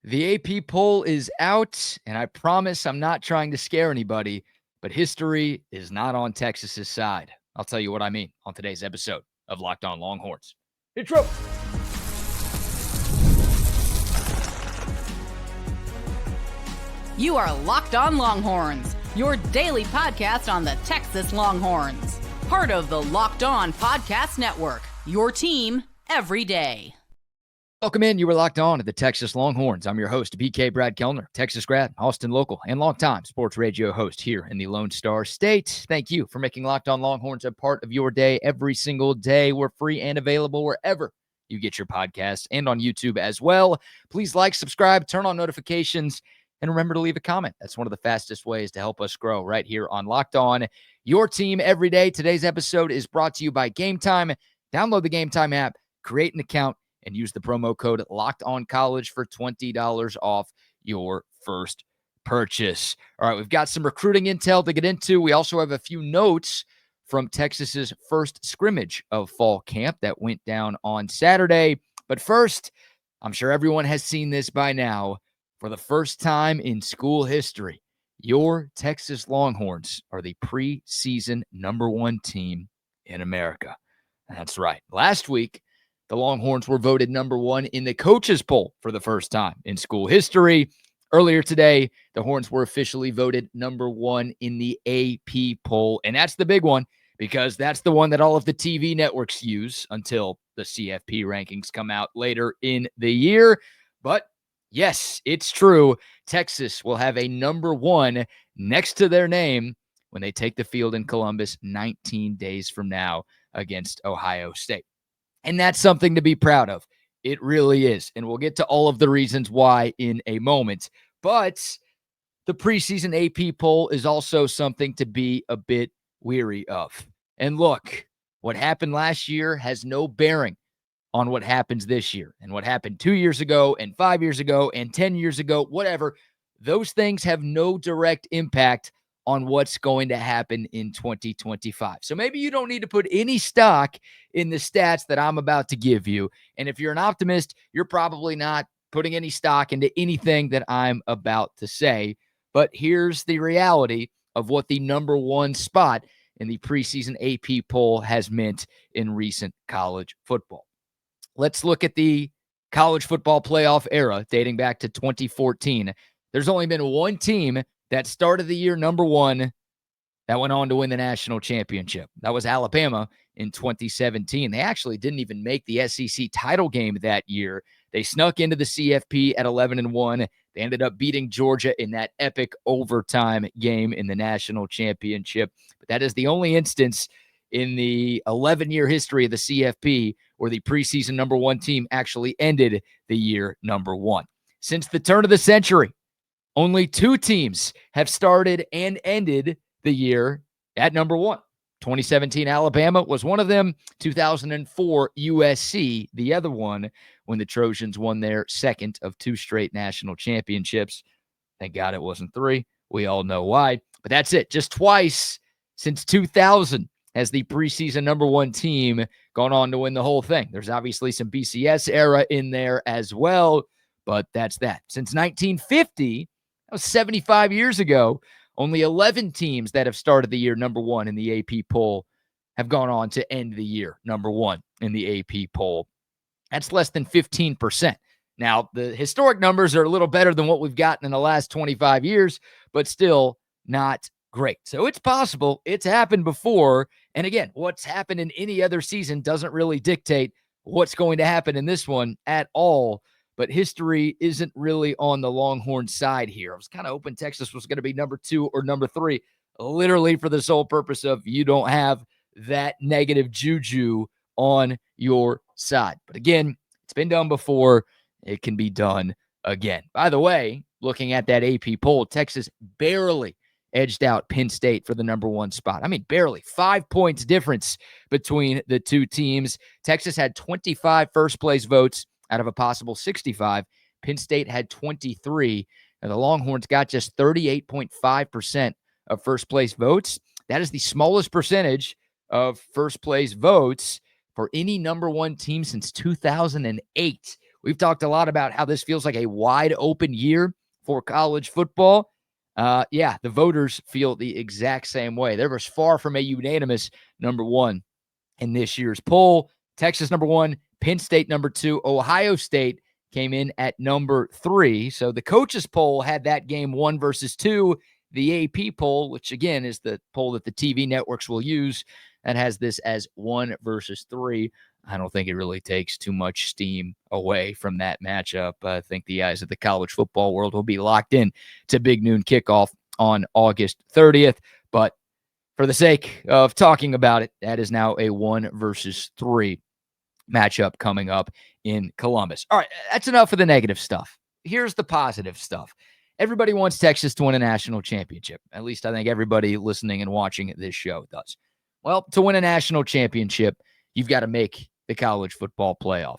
The AP poll is out, and I promise I'm not trying to scare anybody, but history is not on Texas's side. I'll tell you what I mean on today's episode of Locked On Longhorns. Intro. You are Locked On Longhorns, your daily podcast on the Texas Longhorns. Part of the Locked On Podcast Network, your team every day. Welcome in. You were locked on to the Texas Longhorns. I'm your host, BK Brad Kellner, Texas grad, Austin local, and longtime sports radio host here in the Lone Star State. Thank you for making Locked On Longhorns a part of your day every single day. We're free and available wherever you get your podcasts and on YouTube as well. Please like, subscribe, turn on notifications, and remember to leave a comment. That's one of the fastest ways to help us grow right here on Locked On, your team every day. Today's episode is brought to you by Game Time. Download the Game Time app, create an account, and use the promo code LOCKEDONCollege for $20 off your first purchase. All right, we've got some recruiting intel to get into. We also have a few notes from Texas's first scrimmage of fall camp that went down on Saturday. But first, I'm sure everyone has seen this by now. For the first time in school history, your Texas Longhorns are the preseason #1 team in America. That's right. Last week, the Longhorns were voted #1 in the coaches poll for the first time in school history. Earlier today, the Horns were officially voted #1 in the AP poll. And that's the big one because that's the one that all of the TV networks use until the CFP rankings come out later in the year. But yes, it's true. Texas will have a #1 next to their name when they take the field in Columbus 19 days from now against Ohio State. And that's something to be proud of. It really is. And we'll get to all of the reasons why in a moment. But the preseason AP poll is also something to be a bit weary of. And look, what happened last year has no bearing on what happens this year. And what happened 2 years ago and 5 years ago and 10 years ago, whatever, those things have no direct impact on what's going to happen in 2025. So maybe you don't need to put any stock in the stats that I'm about to give you. And if you're an optimist, you're probably not putting any stock into anything that I'm about to say. But here's the reality of what the #1 spot in the preseason AP poll has meant in recent college football. Let's look at the college football playoff era dating back to 2014. There's only been one team that started the year #1 that went on to win the national championship. That was Alabama in 2017. They actually didn't even make the SEC title game that year. They snuck into the CFP at 11-1. They ended up beating Georgia in that epic overtime game in the national championship. But that is the only instance in the 11-year history of the CFP where the preseason #1 team actually ended the year #1. Since the turn of the century, only 2 teams have started and ended the year at #1. 2017 Alabama was one of them. 2004 USC, the other one, when the Trojans won their second of 2 straight national championships. Thank God it wasn't 3. We all know why. But that's it. Just twice since 2000 has the preseason #1 team gone on to win the whole thing. There's obviously some BCS era in there as well, but that's that. Since 1950, that was 75 years ago, only 11 teams that have started the year #1 in the AP poll have gone on to end the year #1 in the AP poll. That's less than 15%. Now, the historic numbers are a little better than what we've gotten in the last 25 years, but still not great. So it's possible. It's happened before. And again, what's happened in any other season doesn't really dictate what's going to happen in this one at all. But history isn't really on the Longhorn side here. I was kind of hoping Texas was going to be #2 or #3, literally for the sole purpose of you don't have that negative juju on your side. But again, it's been done before. It can be done again. By the way, looking at that AP poll, Texas barely edged out Penn State for the #1 spot. I mean, barely. 5 points difference between the two teams. Texas had 25 first-place votes out of a possible 65. Penn State had 23. And the Longhorns got just 38.5% of first-place votes. That is the smallest percentage of first-place votes for any #1 team since 2008, We've talked a lot about how this feels like a wide open year for college football. The voters feel the exact same way. There was far from a unanimous number one in this year's poll. Texas number one, Penn State number two, Ohio State came in at number three. So the coaches poll had that game 1 versus 2. The AP poll, which again is the poll that the TV networks will use, that has this as 1 versus 3. I don't think it really takes too much steam away from that matchup. I think the eyes of the college football world will be locked in to Big Noon Kickoff on August 30th. But for the sake of talking about it, that is now a 1 versus 3 matchup coming up in Columbus. All right, that's enough of the negative stuff. Here's the positive stuff. Everybody wants Texas to win a national championship. At least I think everybody listening and watching this show does. Well, to win a national championship, you've got to make the college football playoff.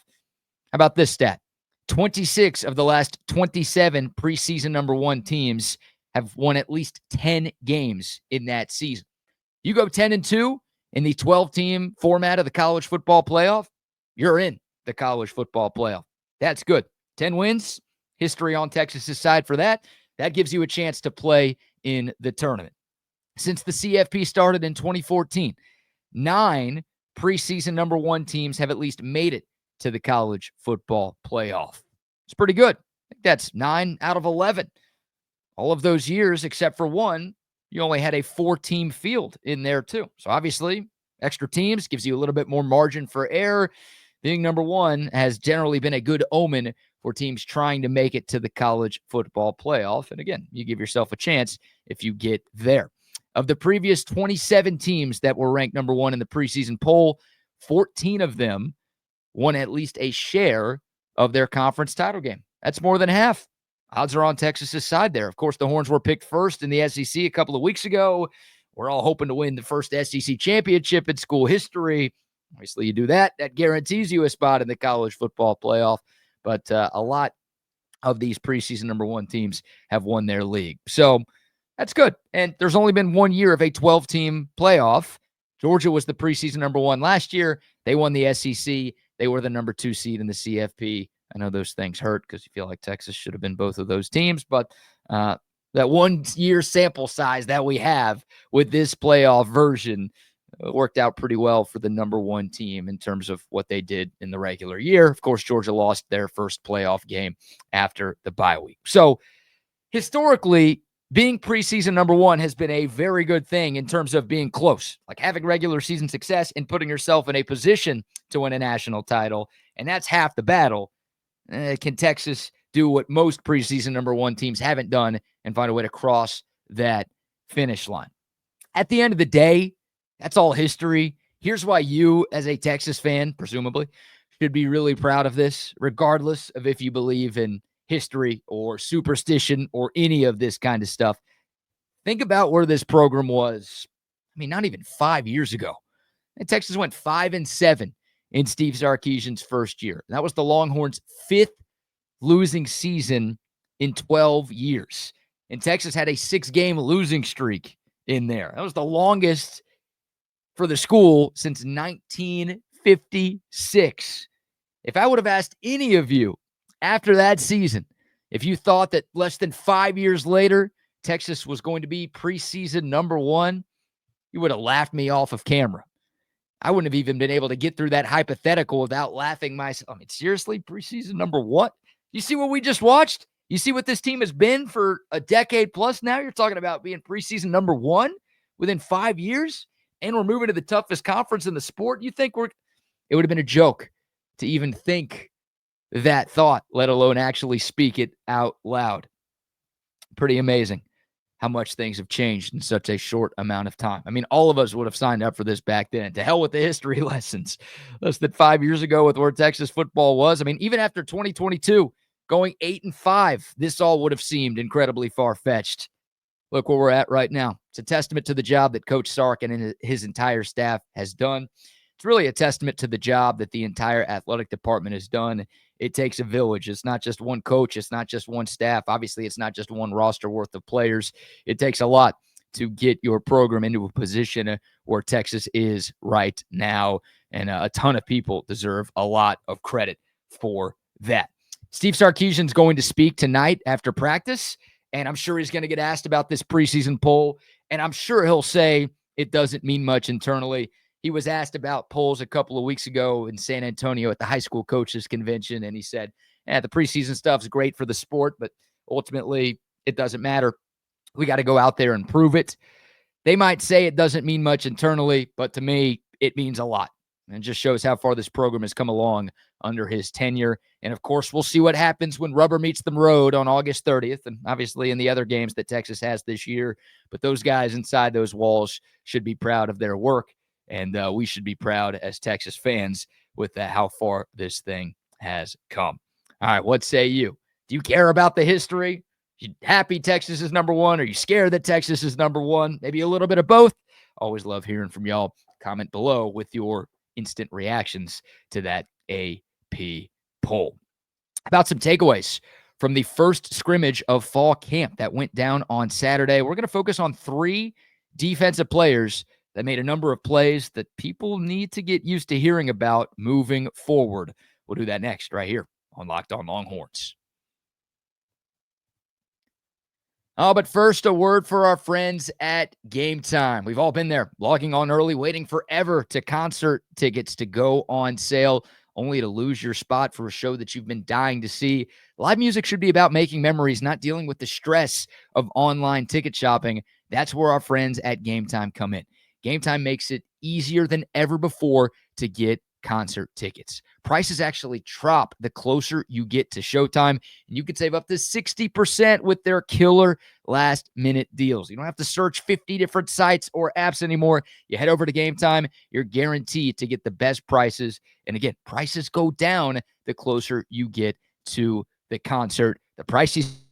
How about this stat? 26 of the last 27 preseason number one teams have won at least 10 games in that season. You go 10-2 in the 12-team format of the college football playoff, you're in the college football playoff. That's good. 10 wins, history on Texas's side for that. That gives you a chance to play in the tournament. Since the CFP started in 2014, 9 preseason number one teams have at least made it to the college football playoff. It's pretty good. I think that's 9 out of 11. All of those years, except for one, you only had a 4-team field in there too. So obviously, extra teams gives you a little bit more margin for error. Being number one has generally been a good omen for teams trying to make it to the college football playoff. And again, you give yourself a chance if you get there. Of the previous 27 teams that were ranked number one in the preseason poll, 14 of them won at least a share of their conference title game. That's more than half. Odds are on Texas's side there. Of course, the Horns were picked first in the SEC a couple of weeks ago. We're all hoping to win the first SEC championship in school history. Obviously, you do that. That guarantees you a spot in the college football playoff. But a lot of these preseason number one teams have won their league. So that's good. And there's only been 1 year of a 12-team playoff. Georgia was the preseason number one last year. They won the SEC. They were the number 2 seed in the CFP. I know those things hurt because you feel like Texas should have been both of those teams. But that 1 year sample size that we have with this playoff version worked out pretty well for the number one team in terms of what they did in the regular year. Of course, Georgia lost their first playoff game after the bye week. So historically, being preseason number one has been a very good thing in terms of being close, like having regular season success and putting yourself in a position to win a national title. And that's half the battle. Can Texas do what most preseason number one teams haven't done and find a way to cross that finish line? At the end of the day, that's all history. Here's why you, as a Texas fan, presumably, should be really proud of this, regardless of if you believe in history or superstition or any of this kind of stuff. Think about where this program was, not even 5 years ago. And Texas went 5-7 in Steve Sarkisian's first year. That was the Longhorns' 5th losing season in 12 years. And Texas had a 6-game losing streak in there. That was the longest for the school since 1956. If I would have asked any of you after that season, if you thought that less than 5 years later, Texas was going to be preseason number one, you would have laughed me off of camera. I wouldn't have even been able to get through that hypothetical without laughing myself. Seriously, preseason number one? You see what we just watched? You see what this team has been for a decade plus now? You're talking about being preseason number one within 5 years? And we're moving to the toughest conference in the sport. You think it would have been a joke to even think that thought, let alone actually speak it out loud. Pretty amazing how much things have changed in such a short amount of time. All of us would have signed up for this back then. To hell with the history lessons. Less than 5 years ago with where Texas football was. Even after 2022, going 8-5, this all would have seemed incredibly far-fetched. Look where we're at right now. It's a testament to the job that Coach Sark and his entire staff has done. It's really a testament to the job that the entire athletic department has done. It takes a village. It's not just one coach. It's not just one staff. Obviously, it's not just one roster worth of players. It takes a lot to get your program into a position where Texas is right now. And a ton of people deserve a lot of credit for that. Steve Sarkisian's going to speak tonight after practice, and I'm sure he's going to get asked about this preseason poll, and I'm sure he'll say it doesn't mean much internally. He was asked about polls a couple of weeks ago in San Antonio at the high school coaches convention, and he said, the preseason stuff is great for the sport, but ultimately it doesn't matter. We got to go out there and prove it. They might say it doesn't mean much internally, but to me, it means a lot. And it just shows how far this program has come along under his tenure. And of course, we'll see what happens when rubber meets the road on August 30th, and obviously in the other games that Texas has this year. But those guys inside those walls should be proud of their work, and we should be proud as Texas fans with how far this thing has come. All right, what say you? Do you care about the history? You happy Texas is number one? Are you scared that Texas is number one? Maybe a little bit of both. Always love hearing from y'all. Comment below with your instant reactions to that AP poll. About some takeaways from the first scrimmage of fall camp that went down on Saturday. We're going to focus on 3 defensive players that made a number of plays that people need to get used to hearing about moving forward. We'll do that next right here on Locked On Longhorns. Oh, but first, a word for our friends at Game Time. We've all been there, logging on early, waiting forever to concert tickets to go on sale, only to lose your spot for a show that you've been dying to see. Live music should be about making memories, not dealing with the stress of online ticket shopping. That's where our friends at Game Time come in. Game Time makes it easier than ever before to get concert tickets. Prices actually drop the closer you get to showtime, and you can save up to 60% with their killer last-minute deals. You don't have to search 50 different sites or apps anymore. You head over to Game Time, you're guaranteed to get the best prices. And again, prices go down the closer you get to the concert. The prices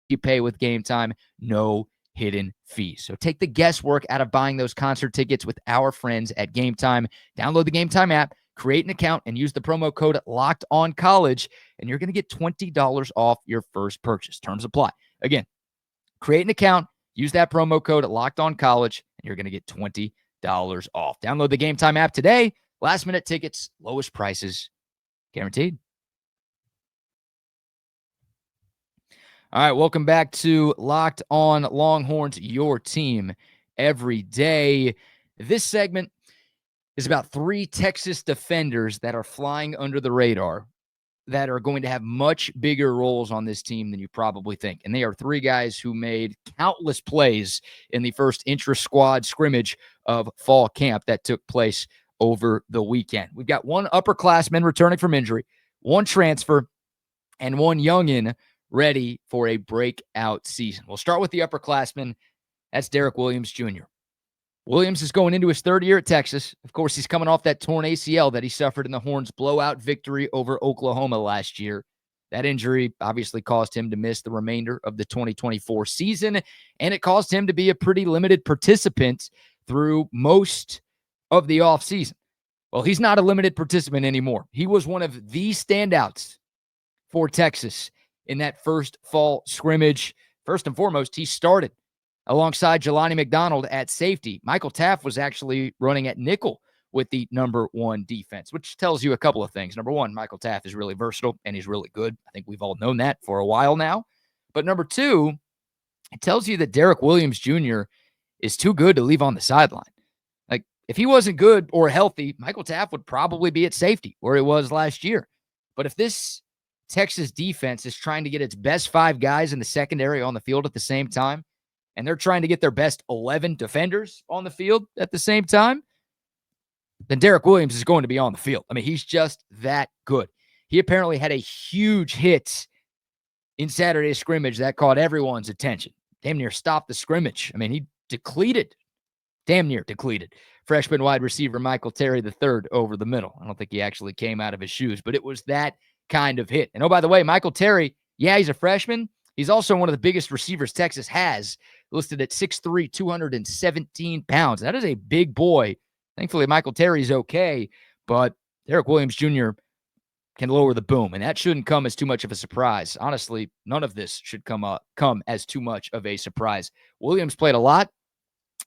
you pay with Game Time, no hidden fees. So take the guesswork out of buying those concert tickets with our friends at Game Time. Download the Game Time app, create an account, and use the promo code LOCKEDONCollege, and you're going to get $20 off your first purchase. Terms apply. Again, create an account, use that promo code LOCKEDONCollege, and you're going to get $20 off. Download the Game Time app today. Last-minute tickets, lowest prices, guaranteed. All right, welcome back to Locked On Longhorns, your team every day. This segment is about 3 Texas defenders that are flying under the radar that are going to have much bigger roles on this team than you probably think. And they are 3 guys who made countless plays in the first intra-squad scrimmage of fall camp that took place over the weekend. We've got 1 upperclassman returning from injury, 1 transfer, and 1 youngin ready for a breakout season. We'll start with the upperclassman. That's Derek Williams Jr. Williams is going into his 3rd year at Texas. Of course, he's coming off that torn ACL that he suffered in the Horns' blowout victory over Oklahoma last year. That injury obviously caused him to miss the remainder of the 2024 season, and it caused him to be a pretty limited participant through most of the offseason. Well, he's not a limited participant anymore. He was one of the standouts for Texas in that first fall scrimmage. First and foremost, he started alongside Jelani McDonald at safety. Michael Taft was actually running at nickel with the number 1 defense, which tells you a couple of things. Number 1, Michael Taft is really versatile and he's really good. I think we've all known that for a while now. But number 2, it tells you that Derek Williams Jr. is too good to leave on the sideline. Like, if he wasn't good or healthy, Michael Taft would probably be at safety where he was last year. But if this Texas defense is trying to get its best 5 guys in the secondary on the field at the same time, and they're trying to get their best 11 defenders on the field at the same time, then Derek Williams is going to be on the field. I mean, he's just that good. He apparently had a huge hit in Saturday's scrimmage that caught everyone's attention. Damn near stopped the scrimmage. I mean, he damn near depleted freshman wide receiver Michael Terry III over the middle. I don't think he actually came out of his shoes, but it was that kind of hit. And oh, by the way, Michael Terry, yeah, he's a freshman. He's also one of the biggest receivers Texas has, listed at 6'3", 217 pounds. That is a big boy. Thankfully, Michael Terry's okay, but Derek Williams Jr. can lower the boom, and that shouldn't come as too much of a surprise. Honestly, none of this should come as too much of a surprise. Williams played a lot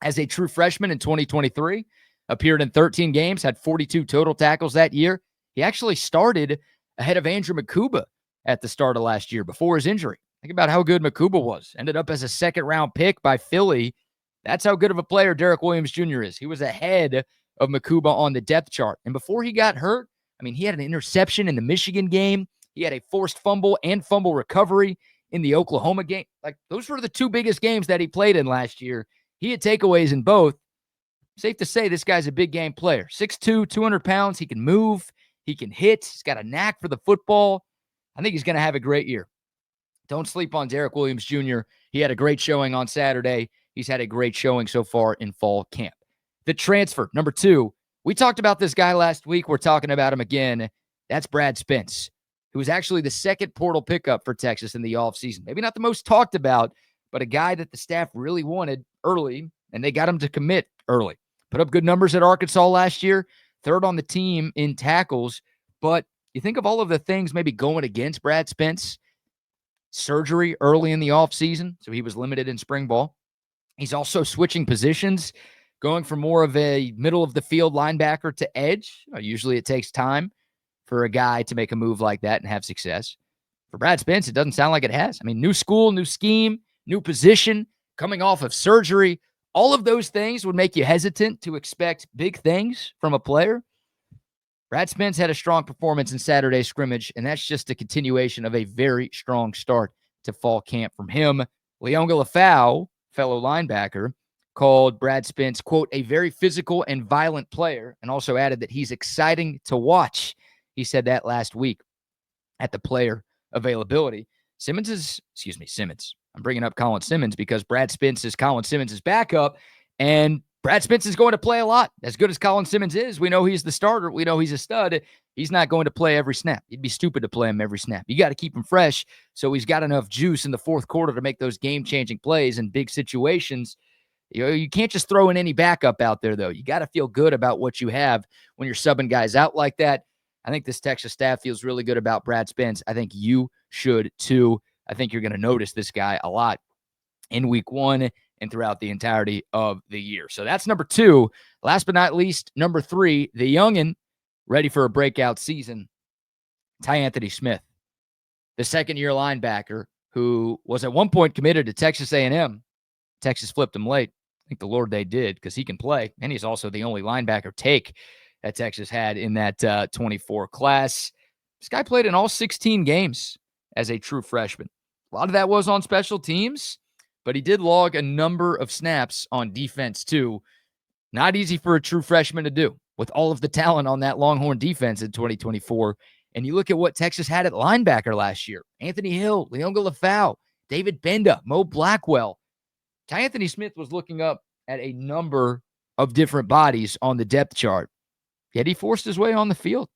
as a true freshman in 2023, appeared in 13 games, had 42 total tackles that year. He actually started ahead of Andrew Makuba at the start of last year before his injury. Think about how good Makuba was. Ended up as a second-round pick by Philly. That's how good of a player Derek Williams Jr. is. He was ahead of Makuba on the depth chart. And before he got hurt, I mean, he had an interception in the Michigan game. He had a forced fumble and fumble recovery in the Oklahoma game. Like, those were the two biggest games that he played in last year. He had takeaways in both. Safe to say this guy's a big game player. 6'2", 200 pounds. He can move. He can hit. He's got a knack for the football. I think he's going to have a great year. Don't sleep on Derek Williams Jr. He had a great showing on Saturday. He's had a great showing so far in fall camp. The transfer, number 2. We talked about this guy last week. We're talking about him again. That's Brad Spence, who was actually the second portal pickup for Texas in the offseason. Maybe not the most talked about, but a guy that the staff really wanted early, and they got him to commit early. Put up good numbers at Arkansas last year, third on the team in tackles. But you think of all of the things maybe going against Brad Spence. Surgery early in the offseason, so he was limited in spring ball. He's also switching positions, going from more of a middle-of-the-field linebacker to edge. Usually it takes time for a guy to make a move like that and have success. For Brad Spence, it doesn't sound like it has. I mean, new school, new scheme, new position, coming off of surgery. All of those things would make you hesitant to expect big things from a player. Brad Spence had a strong performance in Saturday's scrimmage, and that's just a continuation of a very strong start to fall camp from him. Leonga Lafau, fellow linebacker, called Brad Spence, quote, a very physical and violent player, and also added that he's exciting to watch. He said that last week at the player availability. Simmons. I'm bringing up Colin Simmons because Brad Spence is Colin Simmons' backup, and Brad Spence is going to play a lot. As good as Colin Simmons is, we know he's the starter. We know he's a stud. He's not going to play every snap. It'd be stupid to play him every snap. You got to keep him fresh so he's got enough juice in the fourth quarter to make those game-changing plays in big situations. You can't just throw in any backup out there, though. You got to feel good about what you have when you're subbing guys out like that. I think this Texas staff feels really good about Brad Spence. I think you should, too. I think you're going to notice this guy a lot in week 1 and throughout the entirety of the year. So that's number 2. Last but not least, number 3, the youngin' ready for a breakout season, Ty Anthony Smith, the second-year linebacker who was at one point committed to Texas A&M. Texas flipped him late. I think the Lord they did because he can play, and he's also the only linebacker take that Texas had in that 24 class. This guy played in all 16 games as a true freshman. A lot of that was on special teams, but he did log a number of snaps on defense, too. Not easy for a true freshman to do with all of the talent on that Longhorn defense in 2024. And you look at what Texas had at linebacker last year. Anthony Hill, Leonga Lafau, David Benda, Mo Blackwell. Ty Anthony Smith was looking up at a number of different bodies on the depth chart, yet he forced his way on the field.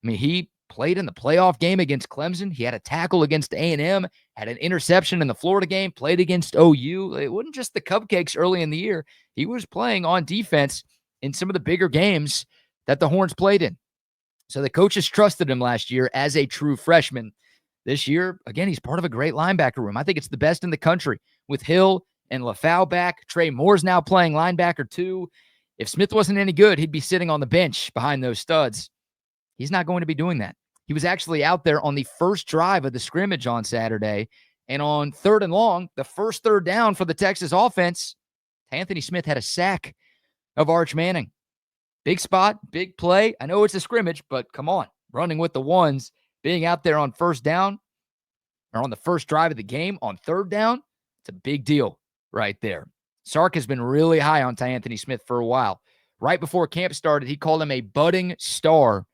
I mean, he played in the playoff game against Clemson. He had a tackle against A&M, had an interception in the Florida game, played against OU. It wasn't just the cupcakes early in the year. He was playing on defense in some of the bigger games that the Horns played in. So the coaches trusted him last year as a true freshman. This year, again, he's part of a great linebacker room. I think it's the best in the country with Hill and Lafau back. Trey Moore's now playing linebacker too. If Smith wasn't any good, he'd be sitting on the bench behind those studs. He's not going to be doing that. He was actually out there on the first drive of the scrimmage on Saturday, and on 3rd and long, the first third down for the Texas offense, Anthony Smith had a sack of Arch Manning. Big spot, big play. I know it's a scrimmage, but come on. Running with the ones, being out there on first down, or on the first drive of the game on 3rd down, it's a big deal right there. Sark has been really high on Ty Anthony Smith for a while. Right before camp started, he called him a budding star.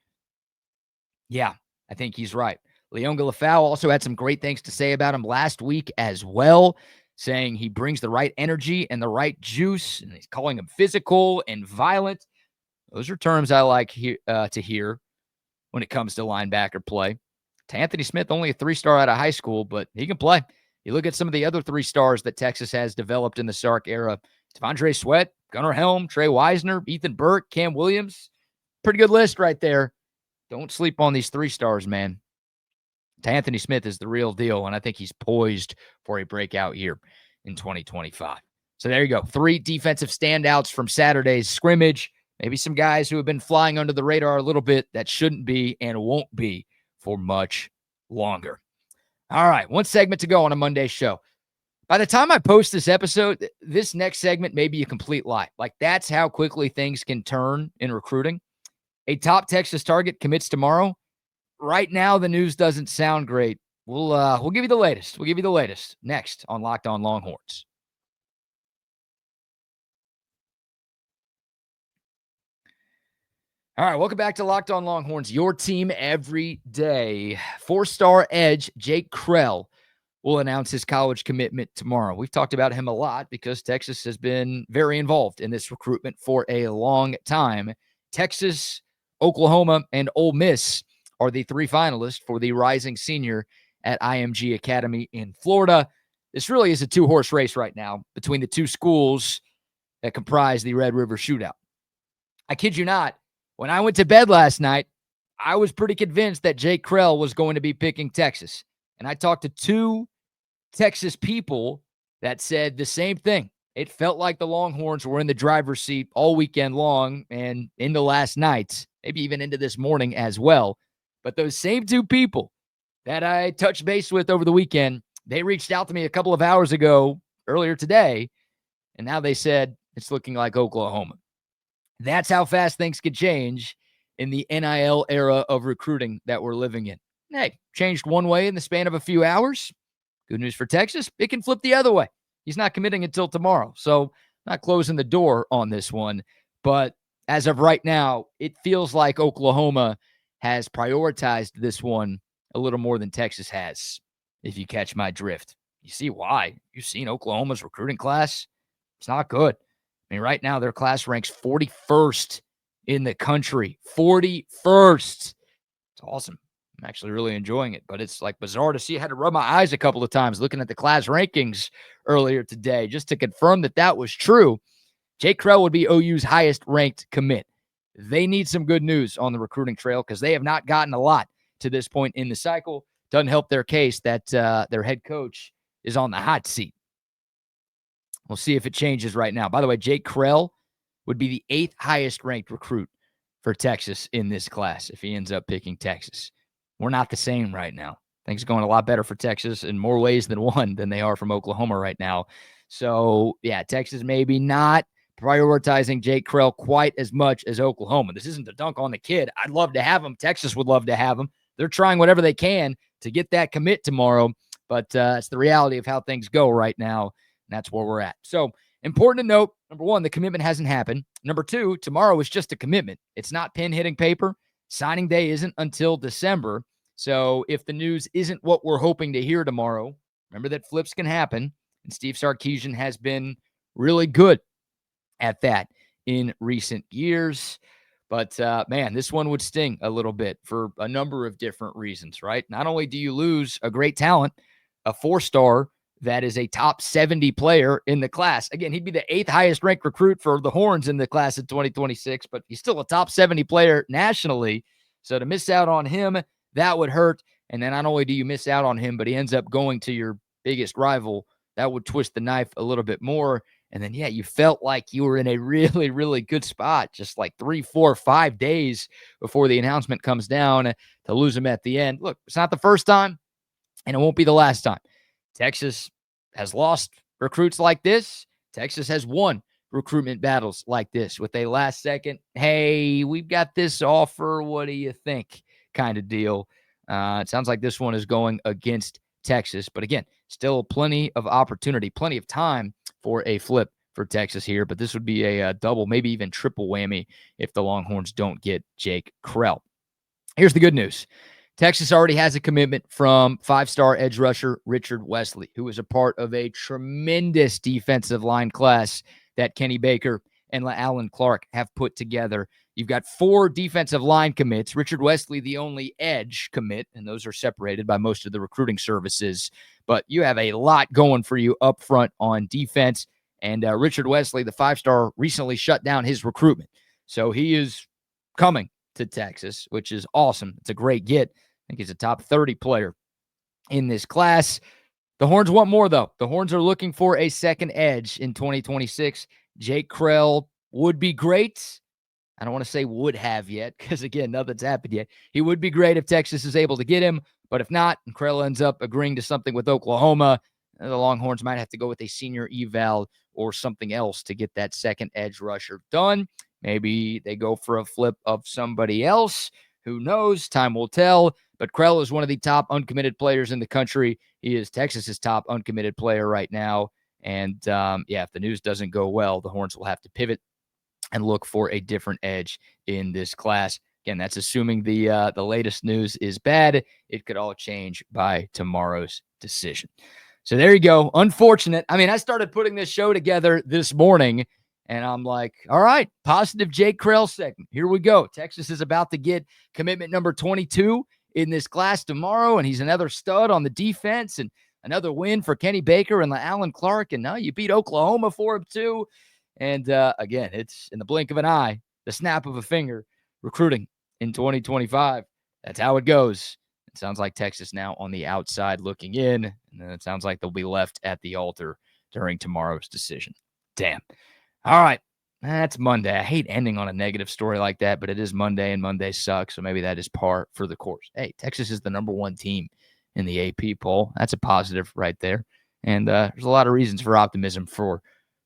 Yeah, I think he's right. Leonga Lafau also had some great things to say about him last week as well, saying he brings the right energy and the right juice, and he's calling him physical and violent. Those are terms I like to hear when it comes to linebacker play. Anthony Smith, only a 3-star out of high school, but he can play. You look at some of the other 3 stars that Texas has developed in the Sark era. Devondre Sweat, Gunnar Helm, Trey Wisner, Ethan Burke, Cam Williams. Pretty good list right there. Don't sleep on these 3 stars, man. Anthony Smith is the real deal, and I think he's poised for a breakout year in 2025. So there you go. 3 defensive standouts from Saturday's scrimmage. Maybe some guys who have been flying under the radar a little bit that shouldn't be and won't be for much longer. All right, one segment to go on a Monday show. By the time I post this episode, this next segment may be a complete lie. Like, that's how quickly things can turn in recruiting. A top Texas target commits tomorrow. Right now, the news doesn't sound great. We'll give you the latest. We'll give you the latest next on Locked On Longhorns. All right, welcome back to Locked On Longhorns, your team every day. 4-star edge Jake Kreul will announce his college commitment tomorrow. We've talked about him a lot because Texas has been very involved in this recruitment for a long time. Texas, Oklahoma, and Ole Miss are the 3 finalists for the rising senior at IMG Academy in Florida. This really is a 2-horse race right now between the 2 schools that comprise the Red River Shootout. I kid you not, when I went to bed last night, I was pretty convinced that Jake Kreul was going to be picking Texas. And I talked to 2 Texas people that said the same thing. It felt like the Longhorns were in the driver's seat all weekend long and into last night, maybe even into this morning as well. But those same 2 people that I touched base with over the weekend, they reached out to me a couple of hours ago, earlier today, and now they said it's looking like Oklahoma. That's how fast things could change in the NIL era of recruiting that we're living in. Hey, changed one way in the span of a few hours. Good news for Texas. It can flip the other way. He's not committing until tomorrow. So not closing the door on this one. But as of right now, it feels like Oklahoma has prioritized this one a little more than Texas has, if you catch my drift. You see why. You've seen Oklahoma's recruiting class. It's not good. I mean, right now, their class ranks 41st in the country. 41st. It's awesome. I'm actually really enjoying it, but it's like bizarre to see. I had to rub my eyes a couple of times looking at the class rankings earlier today just to confirm that that was true. Jake Kreul would be OU's highest ranked commit. They need some good news on the recruiting trail because they have not gotten a lot to this point in the cycle. Doesn't help their case that their head coach is on the hot seat. We'll see if it changes right now. By the way, Jake Kreul would be the 8th highest ranked recruit for Texas in this class if he ends up picking Texas. We're not the same right now. Things are going a lot better for Texas in more ways than one than they are from Oklahoma right now. So, yeah, Texas maybe not prioritizing Jake Kreul quite as much as Oklahoma. This isn't a dunk on the kid. I'd love to have him. Texas would love to have him. They're trying whatever they can to get that commit tomorrow, but it's the reality of how things go right now. And that's where we're at. So important to note, number 1, the commitment hasn't happened. Number 2, tomorrow is just a commitment. It's not pen hitting paper. Signing day isn't until December. So if the news isn't what we're hoping to hear tomorrow, remember that flips can happen. And Steve Sarkisian has been really good at that in recent years. But, man, this one would sting a little bit for a number of different reasons, right? Not only do you lose a great talent, a 4-star that is a top 70 player in the class. Again, he'd be the 8th highest ranked recruit for the Horns in the class of 2026, but he's still a top 70 player nationally. So to miss out on him, that would hurt. And then not only do you miss out on him, but he ends up going to your biggest rival. That would twist the knife a little bit more. And then, yeah, you felt like you were in a really, really good spot, just like 3, 4, 5 days before the announcement comes down to lose him at the end. Look, it's not the first time, and it won't be the last time. Texas has lost recruits like this. Texas has won recruitment battles like this with a last second, hey, we've got this offer. What do you think? Kind of deal. It sounds like this one is going against Texas. But again, still plenty of opportunity, plenty of time for a flip for Texas here. But this would be a double, maybe even triple whammy if the Longhorns don't get Jake Kreul. Here's the good news. Texas already has a commitment from 5-star edge rusher Richard Wesley, who is a part of a tremendous defensive line class that Kenny Baker and Alan Clark have put together. You've got 4 defensive line commits. Richard Wesley, the only edge commit, and those are separated by most of the recruiting services. But you have a lot going for you up front on defense. And Richard Wesley, the 5-star, recently shut down his recruitment. So he is coming to Texas, which is awesome. It's a great get. I think he's a top 30 player in this class. The Horns want more, though. The Horns are looking for a second edge in 2026. Jake Kreul would be great. I don't want to say would have yet because, again, nothing's happened yet. He would be great if Texas is able to get him, But if not, and Kreul ends up agreeing to something with Oklahoma, the Longhorns might have to go with a senior eval or something else to get that second edge rusher done. Maybe they go for a flip of somebody else. Who knows? Time will tell. But Kreul is one of the top uncommitted players in the country. He is Texas's top uncommitted player right now. And if the news doesn't go well, the Horns will have to pivot and look for a different edge in this class. Again, that's assuming the latest news is bad. It could all change by tomorrow's decision. So there you go. Unfortunate. I mean, I started putting this show together this morning, and I'm like, all right, positive Jake Kreul segment. Here we go. Texas is about to get commitment number 22 in this class tomorrow, and he's another stud on the defense and another win for Kenny Baker and Alan Clark. And now you beat Oklahoma for him too. And again, it's in the blink of an eye, the snap of a finger, recruiting in 2025. That's how it goes. It sounds like Texas now on the outside looking in, and then it sounds like they'll be left at the altar during tomorrow's decision. Damn. All right. That's Monday. I hate ending on a negative story like that, but it is Monday, and Monday sucks, so maybe that is par for the course. Hey, Texas is the number one team in the AP poll. That's a positive right there. And there's a lot of reasons for optimism for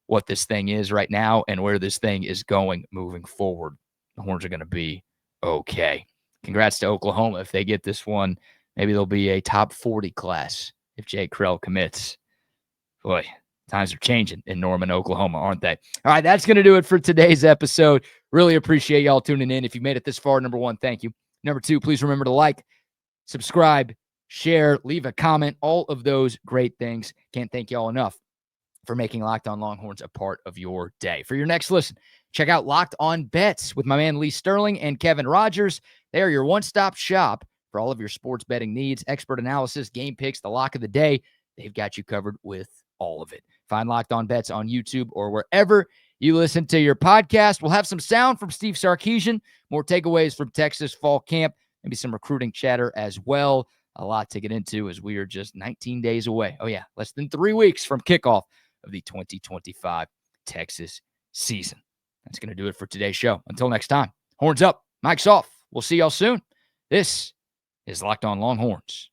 what this thing is right now and where this thing is going moving forward. The Horns are going to be okay. Congrats to Oklahoma if they get this one. Maybe they'll be a top 40 class if Jake Kreul commits. Boy, times are changing in Norman, Oklahoma, aren't they? All right, that's going to do it for today's episode. Really appreciate y'all tuning in. If you made it this far, number one, thank you. Number two, please remember to like, subscribe, share, leave a comment, all of those great things. Can't thank y'all enough for making Locked On Longhorns a part of your day. For your next listen, check out Locked On Bets with my man Lee Sterling and Kevin Rogers. They are your one-stop shop for all of your sports betting needs, expert analysis, game picks, the lock of the day. They've got you covered with all of it. Find Locked On Bets on YouTube or wherever you listen to your podcast. We'll have some sound from Steve Sarkisian, more takeaways from Texas fall camp, maybe some recruiting chatter as well. A lot to get into as we are just 19 days away. Oh, yeah, less than 3 weeks from kickoff of the 2025 Texas season. That's going to do it for today's show. Until next time, horns up, mic's off. We'll see y'all soon. This is Locked On Longhorns.